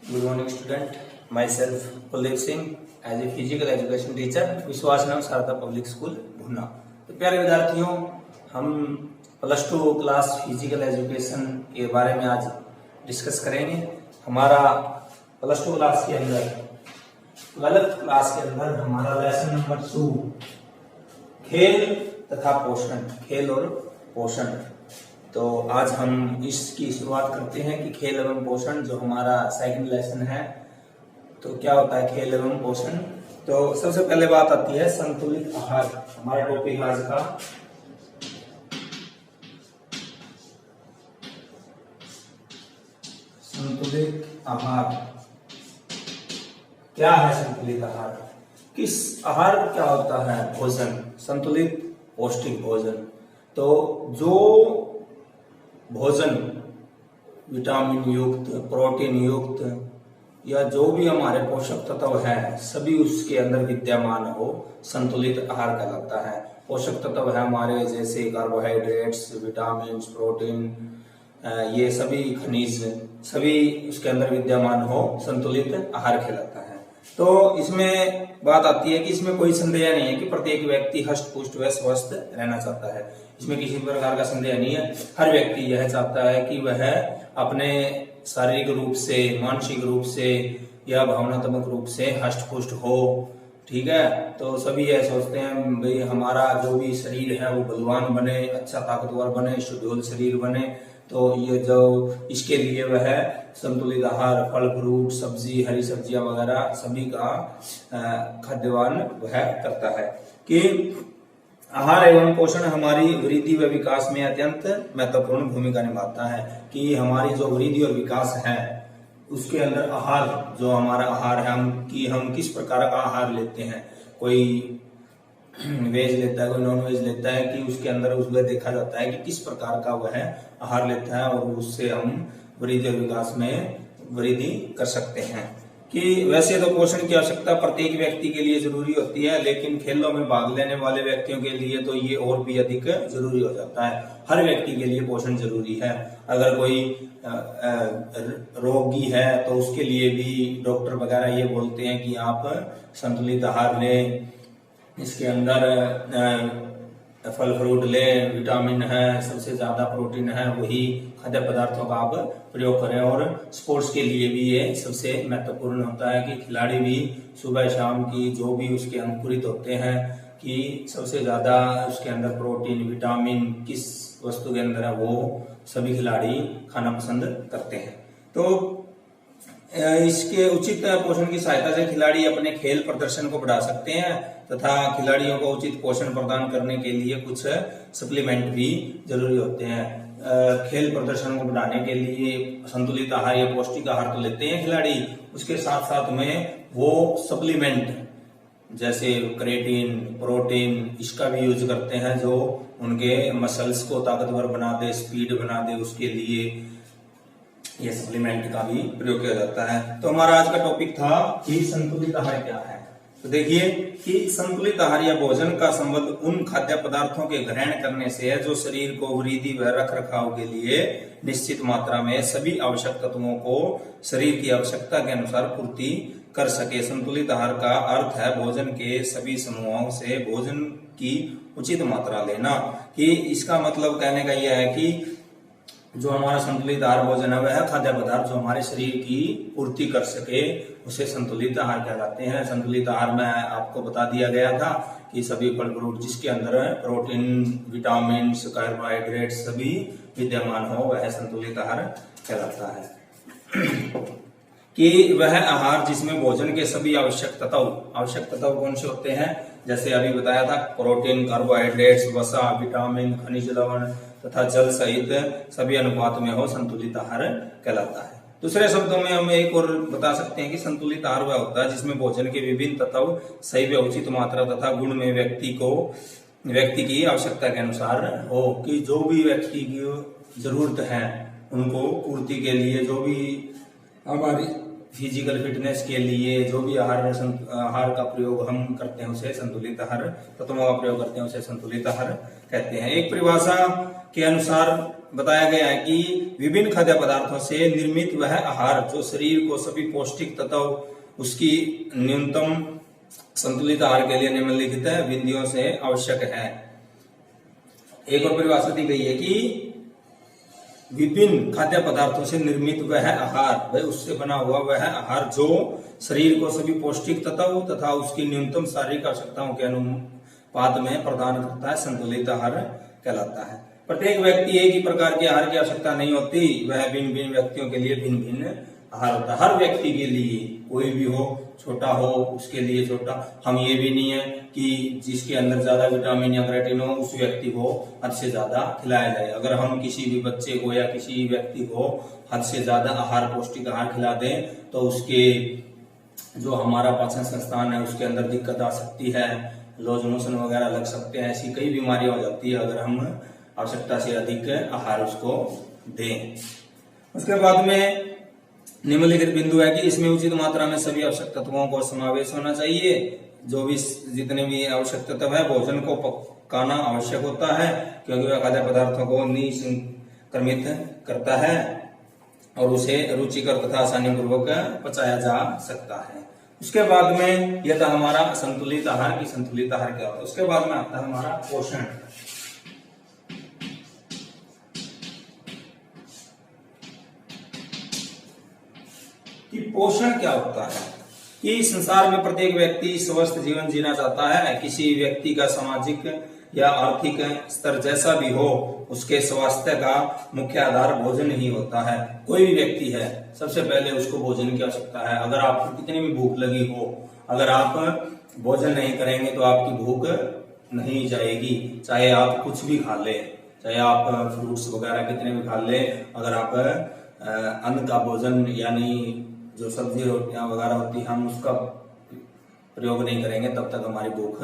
Good morning, student. Myself, Kuldeep Singh, as a physical education teacher, Vishwasnagar Sharda public school Bhuna. तो प्यारे विद्यार्थियों, हम +2 class physical education के बारे में आज डिस्कस करेंगे। हमारा +2 क्लास के अंदर 12th क्लास के अंदर हमारा लेसन नंबर 2 खेल तथा पोषण, खेल और पोषण। तो आज हम इसकी शुरुआत करते हैं कि खेल एवं पोषण जो हमारा सेकंड लेसन है। तो क्या होता है खेल एवं पोषण? तो सबसे पहले बात आती है संतुलित आहार। हमारा टॉपिक आज का संतुलित आहार। क्या है संतुलित आहार? किस आहार क्या होता है? भोजन, संतुलित पौष्टिक भोजन। तो जो भोजन विटामिन युक्त, प्रोटीन युक्त या जो भी हमारे पोषक तत्व है सभी उसके अंदर विद्यमान हो, संतुलित आहार कहलाता है। पोषक तत्व है हमारे जैसे कार्बोहाइड्रेट्स, विटामिन, प्रोटीन, ये सभी खनिज सभी उसके अंदर विद्यमान हो, संतुलित आहार कहलाता है। तो इसमें बात आती है कि इसमें कोई संदेह नहीं है कि प्रत्येक व्यक्ति हष्ट पुष्ट व स्वस्थ रहना चाहता है। इसमें किसी प्रकार का संदेह नहीं है। हर व्यक्ति यह चाहता है कि वह अपने शारीरिक रूप से, मानसिक रूप से या भावनात्मक रूप से हष्ट पुष्ट हो। ठीक है, तो सभी यह सोचते हैं भाई हमारा जो भी शरीर है वो बलवान बने, अच्छा ताकतवर बने, सुडौल शरीर बने। तो ये जो इसके लिए वह संतुलित आहार, फल फ्रूट, सब्जी, हरी सब्जियां वगैरह सभी का खाद्यवान वह करता है। कि आहार एवं पोषण हमारी वृद्धि व विकास में अत्यंत महत्वपूर्ण भूमिका निभाता है। कि हमारी जो वृद्धि और विकास है उसके अंदर आहार, जो हमारा आहार है, हम किस प्रकार का आहार लेते हैं। कोई वेज लेता है, कोई नॉन वेज लेता है, कि उसके अंदर उसमें देखा जाता है कि किस प्रकार का वह आहार लेता है और उससे हम वृद्धि और विकास में वृद्धि कर सकते हैं। कि वैसे तो पोषण की आवश्यकता प्रत्येक व्यक्ति के लिए जरूरी होती है, लेकिन खेलों में भाग लेने वाले व्यक्तियों के लिए तो ये और भी अधिक जरूरी हो जाता है। हर व्यक्ति के लिए पोषण जरूरी है। अगर कोई रोगी है तो उसके लिए भी डॉक्टर वगैरह ये बोलते हैं कि आप संतुलित आहार लें, इसके अंदर फल फ्रूट लें, विटामिन है, सबसे ज्यादा प्रोटीन है, वही खाद्य पदार्थों का आप प्रयोग करें। और स्पोर्ट्स के लिए भी ये सबसे महत्वपूर्ण होता है कि खिलाड़ी भी सुबह शाम की जो भी उसके अंकुरित होते हैं कि सबसे ज्यादा उसके अंदर प्रोटीन, विटामिन किस वस्तु के अंदर है वो सभी खिलाड़ी खाना पसंद करते हैं। तो इसके उचित पोषण की सहायता से खिलाड़ी अपने खेल प्रदर्शन को बढ़ा सकते हैं तथा खिलाड़ियों को उचित पोषण प्रदान करने के लिए कुछ सप्लीमेंट भी जरूरी होते हैं। खेल प्रदर्शन को बढ़ाने के लिए संतुलित आहार या पौष्टिक आहार तो लेते हैं खिलाड़ी, उसके साथ साथ में वो सप्लीमेंट जैसे क्रेटीन, प्रोटीन, इसका भी यूज करते हैं जो उनके मसल्स को ताकतवर बना दे, स्पीड बना दे, उसके लिए ये सप्लीमेंट का भी प्रयोग किया जाता है। तो हमारा आज का टॉपिक था कि संतुलित आहार क्या है। तो देखिए कि संतुलित आहार या भोजन का संबंध उन खाद्य पदार्थों के ग्रहण करने से है जो शरीर को वृद्धि व रख रखाव के लिए निश्चित मात्रा में सभी आवश्यक तत्वों को शरीर की आवश्यकता के अनुसार पूर्ति कर सके। संतुलित आहार का अर्थ है भोजन के सभी समूहों से भोजन की उचित मात्रा लेना। कि इसका मतलब कहने का यह है कि जो हमारा संतुलित आहार भोजन है वह खाद्य पदार्थ जो हमारे शरीर की पूर्ति कर सके उसे संतुलित आहार कहलाते हैं। संतुलित आहार में आपको बता दिया गया था कि सभी फल फ्रूट जिसके अंदर प्रोटीन, विटामिन, कार्बोहाइड्रेट सभी विद्यमान हो वह संतुलित आहार कहलाता है। कि वह आहार जिसमें भोजन के सभी आवश्यक तत्व कौन से होते हैं? जैसे अभी बताया था, प्रोटीन, कार्बोहाइड्रेट्स, वसा, विटामिन, खनिज लवण तथा जल सहित सभी अनुपात में हो, संतुलित आहार कहलाता है। दूसरे शब्दों में हम एक और बता सकते हैं कि संतुलित आहार वह होता है जिसमें भोजन के विभिन्न तत्व सही व उचित मात्रा तथा गुण में व्यक्ति की आवश्यकता के अनुसार हो। कि जो भी व्यक्ति की जरूरत है उनको पूर्ति के लिए, जो भी हमारी फिजिकल फिटनेस के लिए जो भी आहार का प्रयोग हम करते हैं उसे संतुलित आहार, तत्वों का प्रयोग करते हैं उसे संतुलित आहार कहते हैं। एक परिभाषा के अनुसार बताया गया है कि विभिन्न खाद्य पदार्थों से निर्मित वह आहार जो शरीर को सभी पौष्टिक तत्व उसकी न्यूनतम संतुलित आहार के लिए निम्नलिखित बिंदुओं से आवश्यक है। एक और परिभाषा दी गई है कि विभिन्न खाद्य पदार्थों से निर्मित वह आहार, वह उससे बना हुआ वह आहार जो शरीर को सभी पौष्टिक तत्व तथा उसकी न्यूनतम शारीरिक आवश्यकताओं के अनुपात में प्रदान करता है, संतुलित आहार कहलाता है। प्रत्येक व्यक्ति एक ही प्रकार के आहार की आवश्यकता नहीं होती, वह भिन्न भिन्न व्यक्तियों के लिए भिन्न भिन्न आहार होता है। हर व्यक्ति के लिए, कोई भी हो, छोटा हो उसके लिए छोटा। हम ये भी नहीं है कि जिसके अंदर ज्यादा विटामिन या क्रेटिन हो उस व्यक्ति को हद से ज्यादा खिलाया जाए। अगर हम किसी भी बच्चे को या किसी व्यक्ति को हद से ज्यादा आहार, पौष्टिक आहार खिला दें तो उसके जो हमारा पाचन संस्थान है उसके अंदर दिक्कत आ सकती है, लूज मोशन वगैरह लग सकते हैं, ऐसी कई बीमारियां हो जाती है अगर हम आवश्यकता से अधिक आहार उसको दें। उसके बाद में निम्नलिखित बिंदु है कि इसमें उचित मात्रा में सभी आवश्यक तत्वों को समावेश होना चाहिए। जो भी जितने भी आवश्यक तत्व है भोजन को पकाना आवश्यक होता है क्योंकि वह खाद्य पदार्थों को निसंक्रमित करता है और उसे रुचिकर तथा आसानी पूर्वक पचाया जा सकता है। उसके बाद में यह था हमारा संतुलित आहार की संतुलित आहार क्या होता है। उसके बाद में आता है हमारा पोषण। कि पोषण क्या होता है कि संसार में प्रत्येक व्यक्ति स्वस्थ जीवन जीना चाहता है। किसी व्यक्ति का सामाजिक या आर्थिक स्तर जैसा भी हो उसके स्वास्थ्य का मुख्य आधार भोजन ही होता है। कोई भी व्यक्ति है सबसे पहले उसको भोजन की आवश्यकता है। अगर आपको कितनी भी भूख लगी हो, अगर आप भोजन नहीं करेंगे तो आपकी भूख नहीं जाएगी। चाहे आप कुछ भी खा ले, चाहे आप फ्रूट्स वगैरह कितने भी खा ले, अगर आप अन्न का भोजन यानी जो सब्जी रोटियां वगैरह होती है हम उसका प्रयोग नहीं करेंगे तब तक हमारी भूख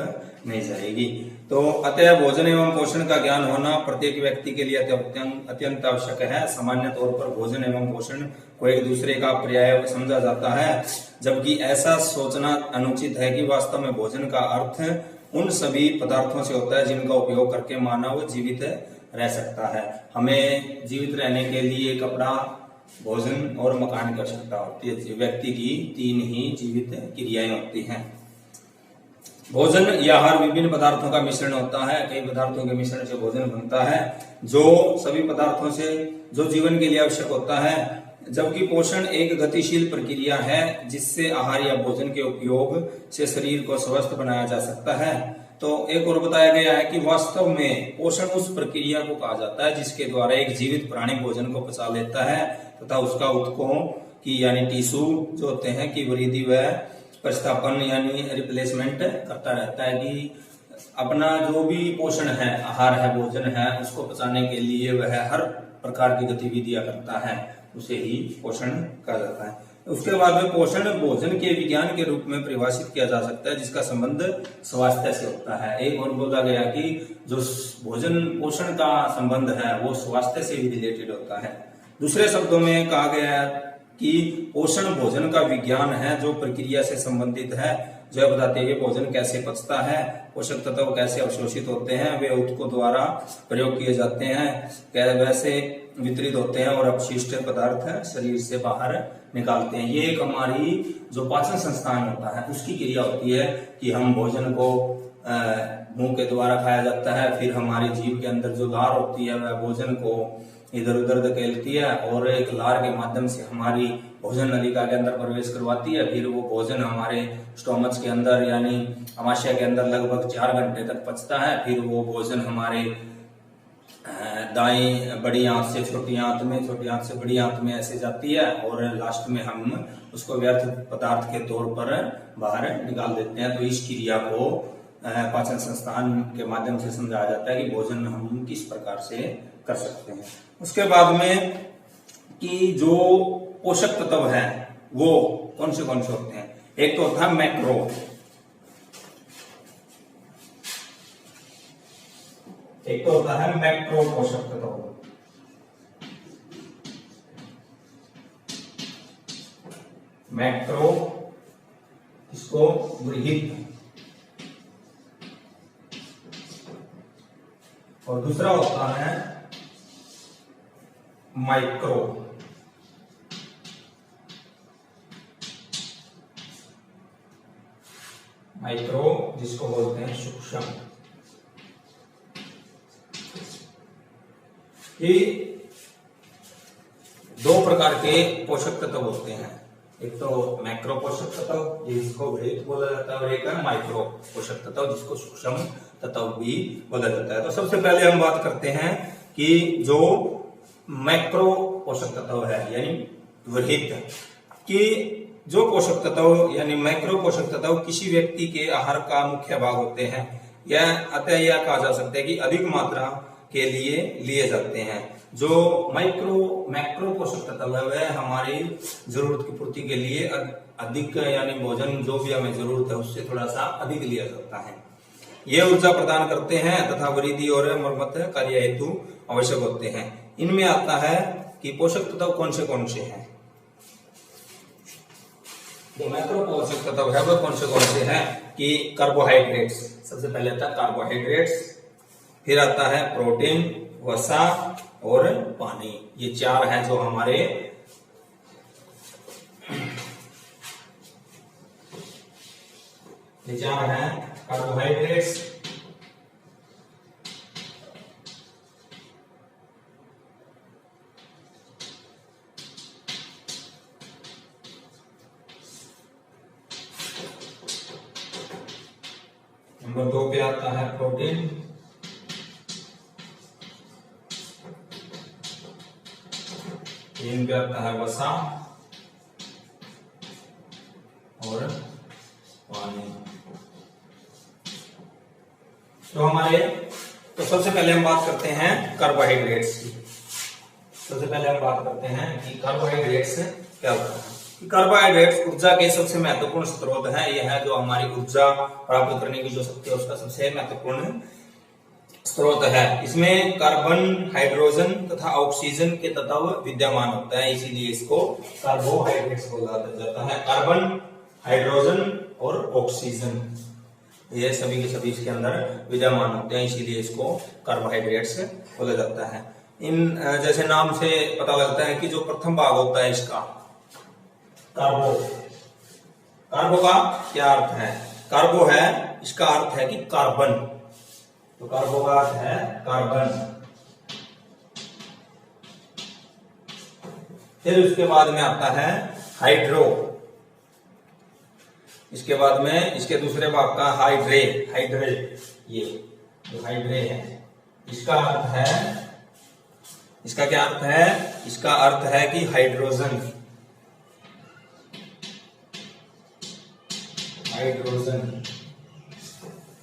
नहीं जाएगी। तो अतः भोजन एवं पोषण का ज्ञान होना प्रत्येक व्यक्ति के लिए अत्यंत आवश्यक है। सामान्य तौर पर भोजन एवं पोषण को एक दूसरे का पर्याय समझा जाता है, जबकि ऐसा सोचना अनुचित है कि वास्तव में भोजन का अर्थ उन सभी पदार्थों से होता है जिनका उपयोग करके मानव जीवित रह सकता है। हमें जीवित रहने के लिए कपड़ा, भोजन और मकान की आवश्यकता होती है। व्यक्ति की 3 ही जीवित क्रियाएं होती हैं। भोजन या आहार विभिन्न पदार्थों का मिश्रण होता है। कई पदार्थों के मिश्रण से भोजन बनता है जो सभी पदार्थों से जो जीवन के लिए आवश्यक होता है, जबकि पोषण एक गतिशील प्रक्रिया है जिससे आहार या भोजन के उपयोग से शरीर को स्वस्थ बनाया जा सकता है। तो एक और बताया गया है कि वास्तव में पोषण उस प्रक्रिया को कहा जाता है जिसके द्वारा एक जीवित प्राणी भोजन को पचा लेता है तथा उसका ऊतकों की यानी टिश्यू जो होते हैं कि वृद्धि व प्रतिस्थापन यानी रिप्लेसमेंट करता रहता है। कि अपना जो भी पोषण है, आहार है, भोजन है, उसको पचाने के लिए वह हर प्रकार की गतिविधियां करता है, उसे ही पोषण कहा जाता है। उसके बाद में पोषण भोजन के विज्ञान के रूप में परिभाषित किया जा सकता है जिसका संबंध स्वास्थ्य से होता है। एक और बोला गया कि जो भोजन पोषण का संबंध है वो स्वास्थ्य से भी रिलेटेड होता है। दूसरे शब्दों में कहा गया है कि पोषण भोजन का विज्ञान है जो प्रक्रिया से संबंधित है, जो बताते हैं कि भोजन कैसे पचता है, पोषक तत्व कैसे अवशोषित होते हैं, वे ऊतकों द्वारा प्रयोग किए जाते हैं, वैसे वितरित होते हैं और अपशिष्ट पदार्थ शरीर से बाहर निकालते हैं। ये एक हमारी जो पाचन संस्थान होता है उसकी क्रिया होती है कि हम भोजन को मुंह के द्वारा खाया जाता है, फिर हमारी जीभ के अंदर जो लार होती है वह भोजन को इधर उधर धकेलती है और एक लार के माध्यम से हमारी भोजन नलिका के अंदर प्रवेश करवाती है। फिर वो भोजन हमारे स्टोमच के अंदर यानी आमाशय के अंदर लगभग 4 घंटे तक पचता है। फिर वो भोजन हमारे दाएं बड़ी आंत से छोटी आंत में, छोटी आंत से बड़ी आंत में ऐसे जाती है और लास्ट में हम उसको व्यर्थ पदार्थ के तौर पर बाहर निकाल देते हैं। तो इस क्रिया को पाचन संस्थान के माध्यम से समझाया जाता है कि भोजन हम किस प्रकार से कर सकते हैं। उसके बाद में कि जो पोषक तत्व है वो कौन से होते हैं। एक तो होता है मैक्रो, एक तो होता है मैक्रो पोषक तत्व। मैक्रो इसको गृहीत, और दूसरा होता है माइक्रो, माइक्रो जिसको बोलते हैं सूक्ष्म। ये दो प्रकार के पोषक तत्व होते हैं, एक तो मैक्रो पोषक तत्व जिसको वृत्त बोला जाता है, और एक है माइक्रो पोषक तत्व जिसको सूक्ष्म तत्व भी बोला जाता है। तो सबसे पहले हम बात करते हैं कि जो मैक्रो पोषक तत्व है यानी वृत्त, कि जो पोषक तत्व यानी मैक्रो पोषक तत्व किसी व्यक्ति के आहार का मुख्य भाग होते हैं, अतः यह कहा जा सकता है कि अधिक मात्रा के लिए लिए जाते हैं। जो मैक्रो पोषक तत्व है वह हमारी जरूरत की पूर्ति के लिए अधिक यानी भोजन जो भी हमें जरूरत है उससे थोड़ा सा अधिक लिया जाता है। ये ऊर्जा प्रदान करते हैं तथा वृद्धि और मरम्मत कार्य हेतु आवश्यक होते हैं। इनमें आता है कि पोषक तत्व कौन से हैं। जो मैक्रो पोषक तत्व है वह कौन से हैं कि कार्बोहाइड्रेट्स, सबसे पहले आता है कार्बोहाइड्रेट्स, फिर आता है प्रोटीन, वसा और पानी। ये चार हैं जो हमारे कार्बोहाइड्रेट्स, नंबर 2 पे आता है प्रोटीन, तीन पे आता है वसा और पानी। तो सबसे पहले हम बात करते हैं कार्बोहाइड्रेट्स की। सबसे पहले हम बात करते हैं कि कार्बोहाइड्रेट्स क्या होता है। कार्बोहाइड्रेट्स ऊर्जा के सबसे महत्वपूर्ण स्रोत है। यह है जो हमारी ऊर्जा प्राप्त करने की जो शक्ति है उसका सबसे महत्वपूर्ण स्रोत है। इसमें कार्बन, हाइड्रोजन तथा ऑक्सीजन के तत्व विद्यमान होता है, इसीलिए इसको कार्बोहाइड्रेट्स बोला जाता है। कार्बन, हाइड्रोजन और ऑक्सीजन ये सभी के सभी इसके अंदर विद्यमान होते हैं, इसीलिए इसको कार्बोहाइड्रेट्स बोला जाता है। इन जैसे नाम से पता लगता है कि जो प्रथम भाग होता है इसका कार्बो, कार्बो का क्या अर्थ है? कार्बो है, इसका अर्थ है कि कार्बन, तो कार्बो का अर्थ है कार्बन। फिर उसके बाद में आता है हाइड्रो, इसके बाद में इसके दूसरे भाग का हाइड्रे, ये जो हाइड्रे है इसका अर्थ है, इसका क्या अर्थ है? इसका अर्थ है कि हाइड्रोजन,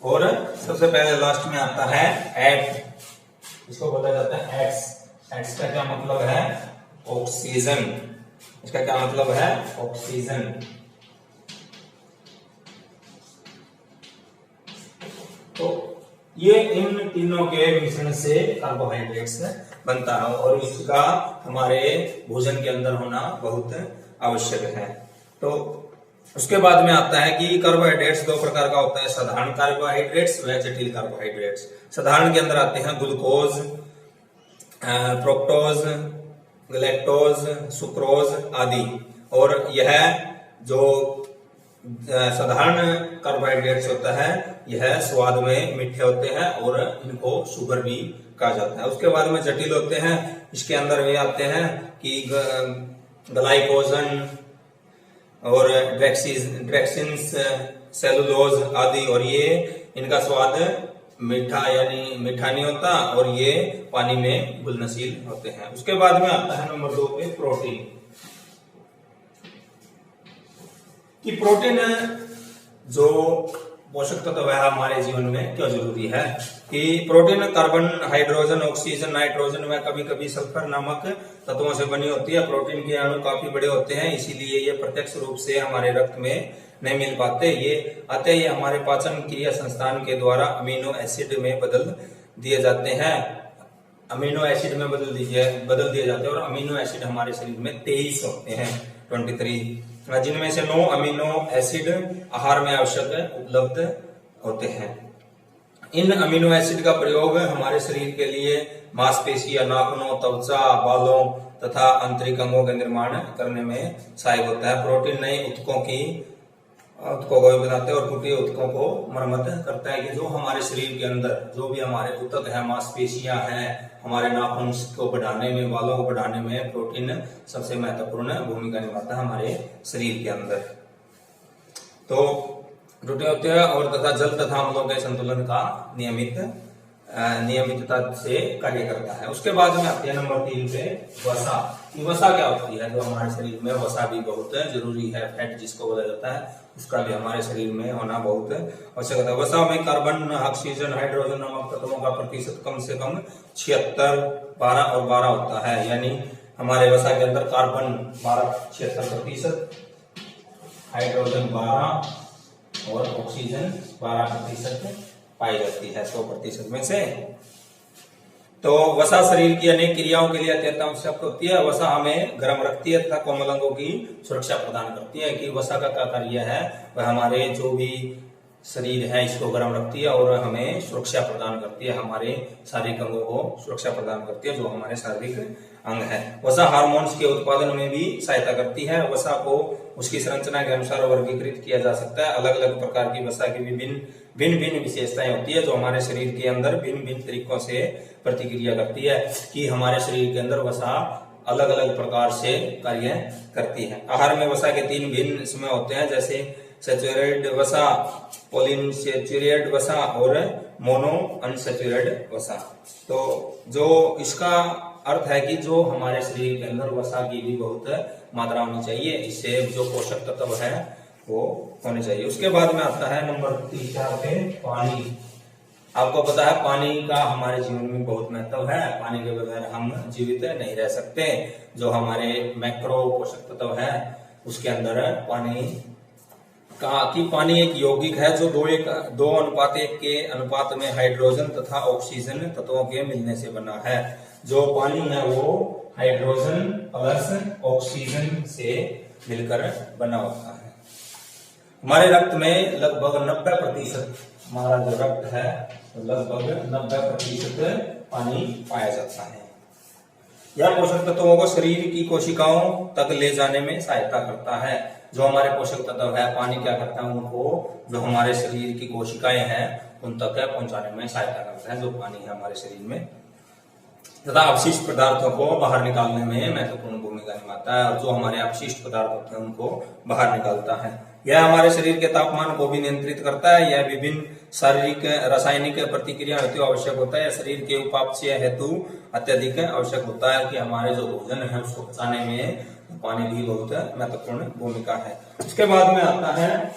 और सबसे पहले लास्ट में आता है एट, इसको बोला जाता है एट्स। एट्स का क्या मतलब है? ऑक्सीजन। इसका क्या मतलब है? ऑक्सीजन। तो ये इन तीनों के मिश्रण से कार्बोहाइड्रेट्स बनता है और इसका हमारे भोजन के अंदर होना बहुत आवश्यक है। तो उसके बाद में आता है कि कार्बोहाइड्रेट्स दो प्रकार का होता है, साधारण कार्बोहाइड्रेट्स व जटिल कार्बोहाइड्रेट्स। साधारण के अंदर आते हैं ग्लूकोज, फ्रुक्टोज, गैलेक्टोज, सुक्रोज आदि। और यह जो साधारण कार्बोहाइड्रेट्स होता है यह स्वाद में मीठे होते हैं और इनको शुगर भी कहा जाता है। उसके बाद में जटिल होते हैं, इसके अंदर वे आते हैं कि ग्लाइकोजन और ड्रेक्सिन्स, सेलुलोज आदि, और ये इनका स्वाद मीठा यानी मीठा नहीं होता और ये पानी में घुलनशील होते हैं। उसके बाद में आता है नंबर 2 पे प्रोटीन, कि प्रोटीन जो पोषक तत्व है हमारे जीवन में क्यों जरूरी है। कि protein carbon, hydrogen, oxygen, nitrogen व कभी कभी सल्फर नामक तत्वों से बनी होती है। प्रोटीन के अणु काफी बड़े होते हैं, इसीलिए ये प्रत्यक्ष रूप से हमारे रक्त में नहीं मिल पाते। अतः ये हमारे पाचन क्रिया संस्थान के द्वारा अमीनो एसिड में बदल दिए जाते हैं। अमीनो एसिड में बदल दिए जाते हैं और अमीनो एसिड हमारे शरीर में 23 होते हैं, 23, जिनमें से 9 अमीनो एसिड आहार में आवश्यक उपलब्ध होते हैं। इन अमीनो एसिड का प्रयोग हमारे शरीर के लिए मांसपेशियां, नाखूनों, त्वचा, बालों तथा आंतरिक अंगों का निर्माण करने में सहायक होता है। प्रोटीन नए ऊतकों को भी बनाते हैं और टूटे ऊतकों को मरम्मत करता है कि जो हमारे शरीर के अंदर जो भी हमारे ऊतक है, मांसपेशियां हैं, हमारे नाखून को बढ़ाने में, बालों को बढ़ाने में प्रोटीन सबसे महत्वपूर्ण भूमिका निभाता है हमारे शरीर के अंदर। तो टूटे होते हैं और तथा जल तथा अम्लों के संतुलन का नियमितता से कार्य करता है। उसके बाद में आती है नंबर 3 पे वसा। वसा क्या होती है? जो हमारे शरीर में वसा भी बहुत जरूरी है, फैट जिसको बोला जाता है, उसका भी हमारे शरीर में होना बहुत आवश्यक होता है। वसा में कार्बन, ऑक्सीजन, हाइड्रोजन नामक तत्वों का प्रतिशत कम से कम 76, 12 और 12 होता है। यानी हमारे वसा के अंदर कार्बन 76%, हाइड्रोजन 12 और ऑक्सीजन 12% पाई जाती है 100% में से। तो वसा शरीर की अनेक क्रियाओं के लिए अत्यंत आवश्यक होती है। वसा हमें गर्म रखती है तथा कोमल अंगों की सुरक्षा प्रदान करती है। कि वसा का क्या कार्य है? वह हमारे जो भी शरीर है इसको गर्म रखती है और हमें सुरक्षा प्रदान करती है, हमारे शारीरिक अंगों को सुरक्षा प्रदान करती है, जो हमारे शारीरिक अंग है। वसा हार्मोन्स के उत्पादन में भी सहायता करती है। वसा को उसकी संरचना के अनुसार वर्गीकृत किया जा सकता है। अलग अलग प्रकार की वसा की भिन्न विशेषताएं होती है, जो हमारे शरीर के अंदर भिन्न भिन्न तरीकों से प्रतिक्रिया करती है। कि हमारे शरीर के अंदर वसा अलग अलग प्रकार से कार्य करती है। आहार में वसा के 3 भिन्न समय होते हैं, जैसे सैचुरेटेड वसा, पॉलिनसैचुरेटेड वसा और मोनो अनसैचुरेटेड वसा। तो जो इसका अर्थ है कि जो हमारे शरीर के अंदर वसा की भी बहुत मात्रा होनी चाहिए, इससे जो पोषक तत्व है वो होने चाहिए। उसके बाद में आता है नंबर 3 पे पानी। आपको पता है पानी का हमारे जीवन में बहुत महत्व है। पानी के बगैर हम जीवित नहीं रह सकते। जो हमारे मैक्रो पोषक तत्व है उसके अंदर पानी एक यौगिक है जो 2:1 के अनुपात में हाइड्रोजन तथा ऑक्सीजन तत्वों के मिलने से बना है। जो पानी है वो हाइड्रोजन प्लस ऑक्सीजन से मिलकर बना होता है। हमारे रक्त में लगभग 90%, हमारा जो रक्त है तो लगभग 90% पानी पाया जाता है। यह पोषक तत्वों को शरीर की कोशिकाओं तक ले जाने में सहायता करता है। जो हमारे पोषक तत्व है, पानी क्या करता है? उनको जो हमारे शरीर की कोशिकाएं हैं उन तक पहुंचाने में सहायता करता है, जो पानी है हमारे शरीर में, तथा अपशिष्ट पदार्थों को बाहर निकालने में महत्वपूर्ण भूमिका निभाता है। और जो हमारे अपशिष्ट पदार्थ होते हैं उनको बाहर निकालता है। यह हमारे शरीर के तापमान को भी नियंत्रित करता है। यह विभिन्न शारीरिक रासायनिक प्रतिक्रिया हेतु आवश्यक होता है। शरीर के उपापचय हेतु अत्यधिक आवश्यक होता है। कि हमारे जो भोजन है उसको पचाने में पानी भी बहुत महत्वपूर्ण भूमिका है। उसके बाद में आता है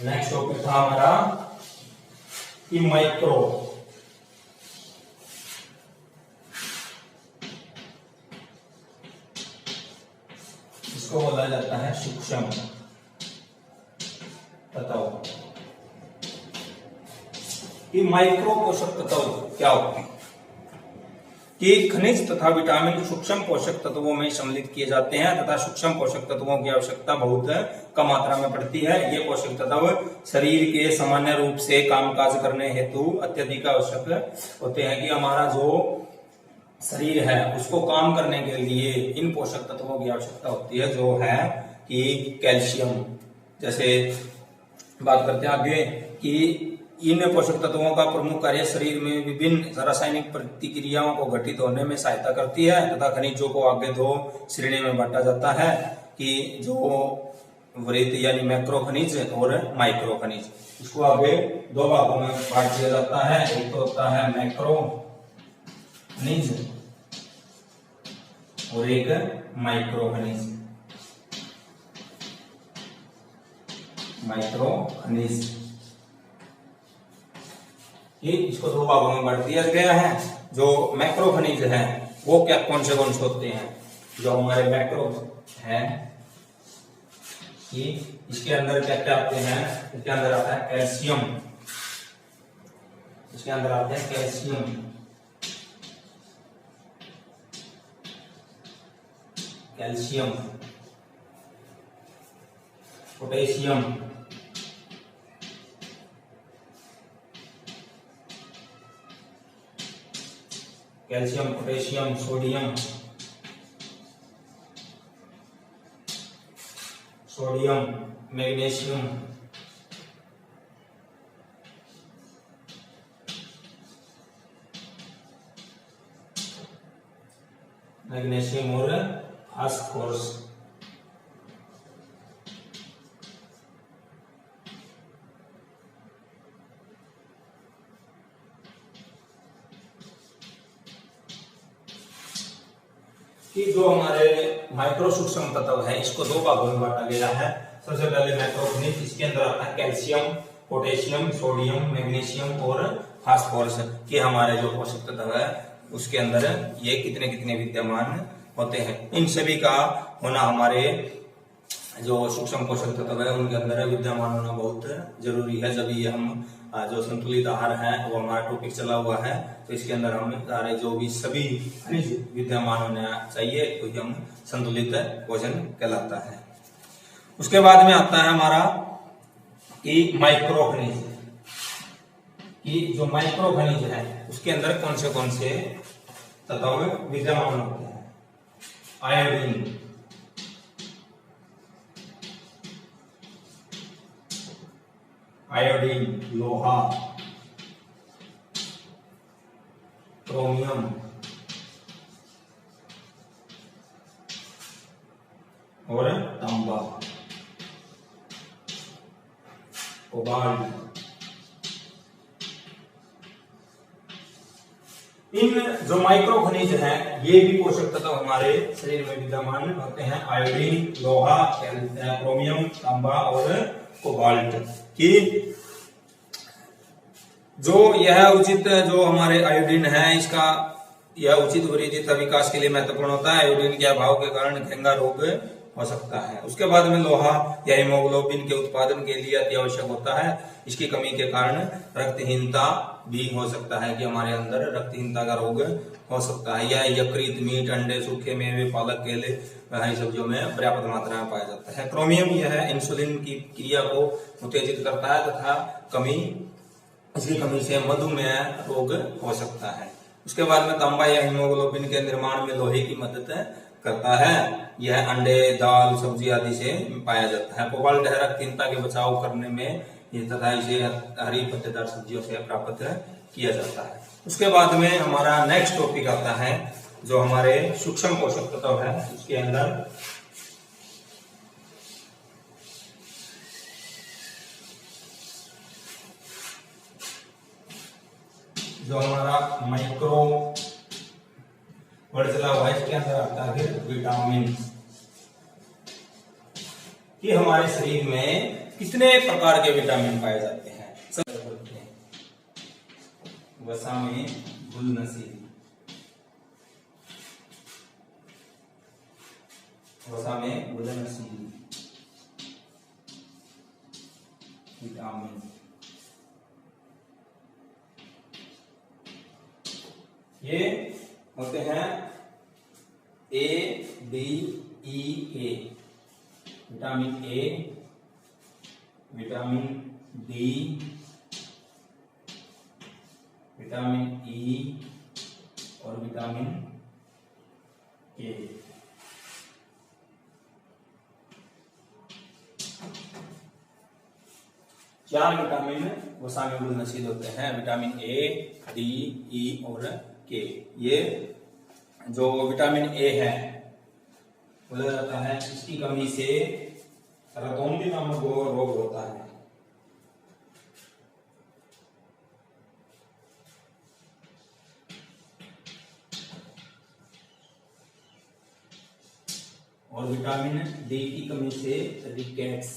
नेक्स्ट टॉपिक था हमारा कि माइक्रो। इसको बोला जाता है सूक्ष्म तत्व। कि माइक्रो पोषक तत्व क्या होते हैं? कि खनिज तथा विटामिन सूक्ष्म पोषक तत्वों में सम्मिलित किए जाते हैं तथा सूक्ष्म पोषक तत्वों की आवश्यकता बहुत कम मात्रा में पड़ती है। ये पोषक तत्व शरीर के सामान्य रूप से कामकाज करने हेतु अत्यधिक आवश्यक होते हैं। कि हमारा जो शरीर है उसको काम करने के लिए इन पोषक तत्वों की आवश्यकता होती है, जो है कि कैल्शियम। जैसे बात करते हैं आगे कि इन पोषक तत्वों का प्रमुख कार्य शरीर में विभिन्न रासायनिक प्रतिक्रियाओं को घटित होने में सहायता करती है तथा खनिजों को आगे 2 श्रेणी में बांटा जाता है। कि जो वृत्त यानी मैक्रो खनिज और माइक्रो खनिज, इसको आगे 2 भागों में बांट दिया जाता है। एक तो होता है मैक्रो खनिज और एक माइक्रो खनिज। इसको 2 भागों में बांट दिया गया है। जो मैक्रो खनिज है वो क्या कौन से होते हैं? जो हमारे मैक्रो है कि इसके अंदर क्या क्या आते हैं? इसके अंदर आता है कैल्शियम। इसके अंदर आते हैं calcium, potassium, calcium, potassium, sodium, magnesium, और फास्फोरस। कि जो हमारे माइक्रो सूक्ष्म तत्व है इसको दो भागों में बांटा गया है। सबसे पहले माइक्रो खनिज, इसके अंदर आता है कैल्शियम, पोटेशियम, सोडियम, मैग्नीशियम और फास्फोरस। कि हमारे जो पोषक तत्व है उसके अंदर ये कितने कितने विद्यमान होते हैं। इन सभी का होना हमारे जो सूक्ष्म पोषक तत्व है उनके अंदर विद्यमान होना बहुत जरूरी है। जब ये हम जो संतुलित आहार है वो हमारा टॉपिक चला हुआ है, तो इसके अंदर हम सारे जो भी सभी खनिज विद्यमान होना चाहिए तो ये हम संतुलित भोजन कहलाता है। उसके बाद में आता है हमारा कि माइक्रो खनिज। कि जो माइक्रो खनिज है उसके अंदर कौन से तत्व विद्यमान होते हैं। आयोडीन, लोहा, क्रोमियम और तांबा, कोबाल्ट। इन जो माइक्रो खनिज हैं ये भी पोषक तत्व हमारे शरीर में विद्यमान होते हैं। आयोडीन, लोहा, क्रोमियम, तांबा और कोबाल्ट। कि जो यह उचित जो हमारे आयोडीन है इसका यह उचित वृद्धि तथा विकास के लिए महत्वपूर्ण होता है। आयोडीन के अभाव के कारण घेंगा रोग हो सकता है। उसके बाद में लोहा या हीमोग्लोबिन के उत्पादन के लिए अति आवश्यक होता है। इसकी कमी के कारण रक्तहीनता भी हो सकता है कि हमारे अंदर रक्तहीनता का रोग हो सकता है। यह यकृत, मीट, अंडे, सूखे मेवे, पालक, केले, हरी सब्जियों में पर्याप्त मात्रा में पाया जाता है। क्रोमियम यह इंसुलिन की क्रिया को उत्तेजित करता है तथा इसकी कमी से मधुमेह रोग हो सकता है। उसके बाद में तांबा या हीमोग्लोबिन के निर्माण में लोहे की मदद करता है। यह अंडे, दाल, सब्जी आदि से पाया जाता है। कोबाल्ट है रक्तहीनता के बचाव करने में तथा इसे हरी पत्तेदार सब्जियों से प्राप्त किया जाता है। उसके बाद में हमारा नेक्स्ट टॉपिक आता है जो हमारे सूक्ष्म पोषक तत्व है। उसके अंदर जो हमारा माइक्रो वर्ड चला हुआ है इसके अंदर आता है फिर विटामिन। कि हमारे शरीर में कितने प्रकार के विटामिन पाए जाते हैं। वसा में घुलनशील, विटामिन ये होते हैं A, B, E, A. Vitamin A, vitamin D, vitamin E और विटामिन के। चार विटामिन वसा में घुलनशील होते हैं। विटामिन ए, डी, ई और के। ये जो विटामिन ए है बोला जाता है इसकी कमी से रतौंधी नामक रोग होता है। और विटामिन डी की कमी से रिकेट्स।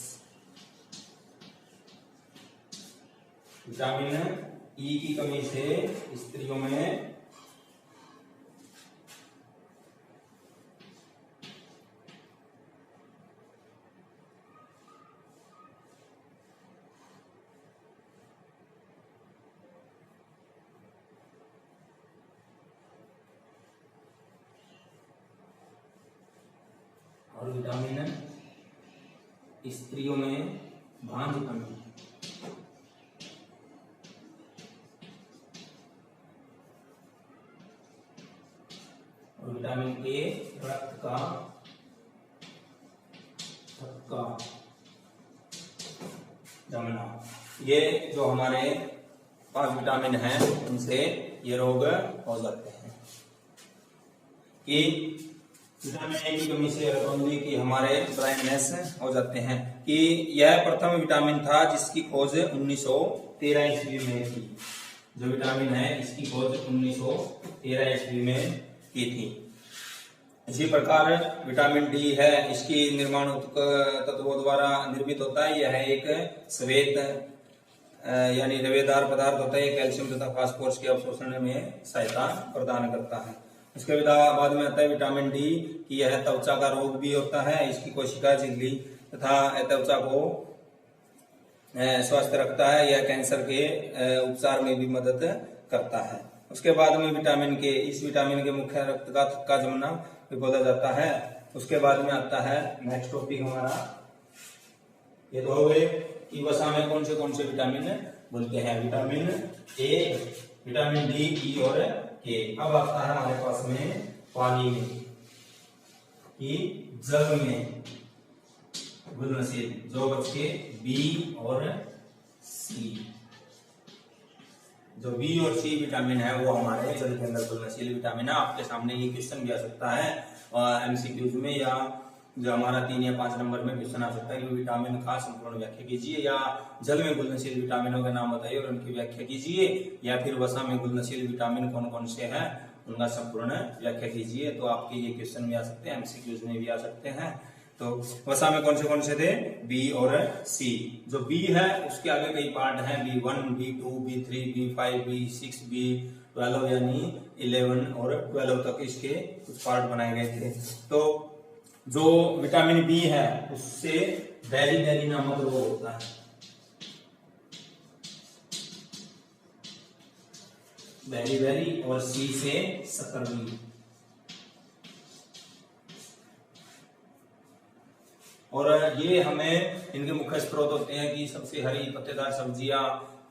विटामिन ई की कमी से स्त्रियों में और विटामिन स्त्रियों में भांज कमी। विटामिन ए रक्त का थक्का जमना। ये जो हमारे 5 विटामिन हैं उनसे ये रोग हो जाते हैं। कि विटामिन ए की कमी से कि हमारे ब्लाइंडनेस हो जाते हैं। कि यह प्रथम विटामिन था जिसकी खोज 1913 ईस्वी में की। जो विटामिन है इसकी खोज 1913 ईस्वी में की थी। इसी प्रकार विटामिन डी है, इसकी निर्माण तत्वों द्वारा निर्मित होता है। यह एक श्वेत यानी रवेदार पदार्थ होता है। कैल्शियम तथा फास्फोरस के अवशोषण में सहायता प्रदान करता है। उसके बाद में आता है विटामिन डी कि यह त्वचा का रोग भी होता है। इसकी कोशिका झिल्ली तथा त्वचा को स्वस्थ रखता है। यह कैंसर के उपचार में भी मदद करता है। उसके बाद में विटामिन के, इस विटामिन के मुख्य रक्त का थक्का जमना भी बोला जाता है। उसके बाद में आता है नेक्स्ट टॉपिक हमारा, ये तो हो गए कि वसा में कौन से विटामिन बोलते हैं। विटामिन ए, विटामिन डी, ई और के। अब आता है हमारे पास में पानी में कि जल में घुलनशील, जो बच्चे बी और सी, जो बी और सी विटामिन है वो हमारे जल के अंदर घुलनशील विटामिन है। आपके सामने ये क्वेश्चन भी आ सकता है एमसीक्यूज में, या जो हमारा 3 या 5 नंबर में क्वेश्चन आ सकता है कि विटामिन का संपूर्ण व्याख्या कीजिए, या जल में घुलनशील विटामिनों के नाम बताइए और उनकी व्याख्या कीजिए, या फिर वसा में घुलनशील विटामिन कौन कौन से हैं उनका संपूर्ण व्याख्या कीजिए। तो आपके ये क्वेश्चन भी आ सकते हैं, एमसीक्यूज में भी आ सकते हैं। तो वसा में कौन से थे, बी और सी। जो बी है उसके आगे कई पार्ट हैं, B1, B2, B3, B5, B6, B12 यानी 11 और 12 तक इसके कुछ पार्ट बनाए गए थे। तो जो विटामिन बी है उससे बेरी नामक रोग होता है। बेरी और सी से सकरवी। और ये हमें इनके मुख्य स्रोत होते हैं कि सबसे हरी पत्तेदार सब्जियां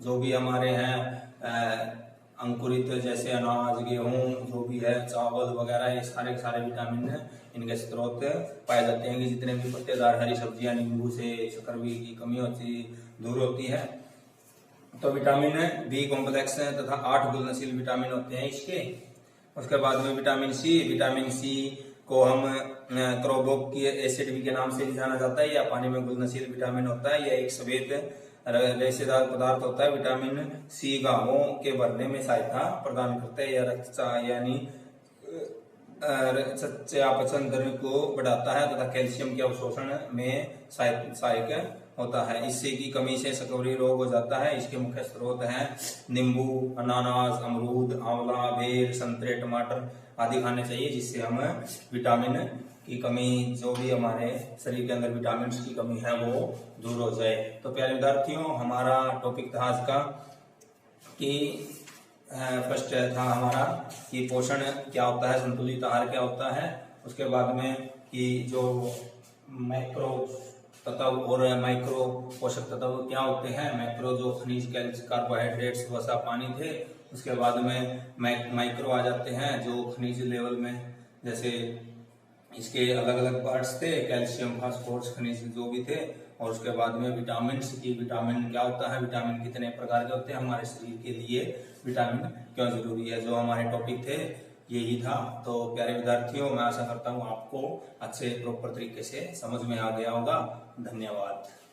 जो भी हमारे हैं, अंकुरित जैसे अनाज, गेहूं, जो भी है, चावल वगैरह, ये सारे विटामिन इनके स्रोत पाए जाते हैं। कि जितने भी पत्तेदार हरी सब्जियां, नींबू से शकरवी की कमी दूर होती है। तो विटामिन बी कॉम्प्लेक्स तथा 8 घुलनशील विटामिन होते हैं इसके। उसके बाद में विटामिन सी को हम क्रोबोक एसिड भी के नाम से भी जाना जाता है, या पानी में घुलनशील विटामिन होता है। यह एक श्वेत रेशेदार पदार्थ होता है। विटामिन सी घावों के भरने में सहायता प्रदान करता है। यह रक्तचाप यानी चयापचय तंत्र को बढ़ाता है तथा कैल्शियम के अवशोषण में सहायक होता है। इससे की कमी से शकरवी रोग हो जाता है। इसके मुख्य स्रोत हैं नींबू, अनानास, अमरूद, आंवला, बेर, संतरे, टमाटर आदि खाने चाहिए, जिससे हम विटामिन की कमी, जो भी हमारे शरीर के अंदर विटामिन की कमी है वो दूर हो जाए। तो प्यारे विद्यार्थियों, हमारा टॉपिक था आज का कि फर्स्ट था हमारा कि पोषण क्या होता है, संतुलित आहार क्या होता है। उसके बाद में कि जो मैक्रो तत्व और माइक्रो पोषक तत्व क्या होते हैं। मैक्रो जो खनिज, कैल्शियम, कार्बोहाइड्रेट्स, वसा, पानी थे। उसके बाद में माइक्रो आ जाते हैं जो खनिज लेवल में, जैसे इसके अलग अलग पार्ट्स थे, कैल्शियम, फास्फोरस, खनिज जो भी थे। और उसके बाद में विटामिन की, विटामिन क्या होता है, विटामिन कितने प्रकार के होते हैं, हमारे शरीर के लिए विटामिन क्यों जरूरी है, जो हमारे टॉपिक थे यही था। तो प्यारे विद्यार्थियों, मैं आशा करता हूँ आपको अच्छे प्रॉपर तरीके से समझ में आ गया होगा। धन्यवाद।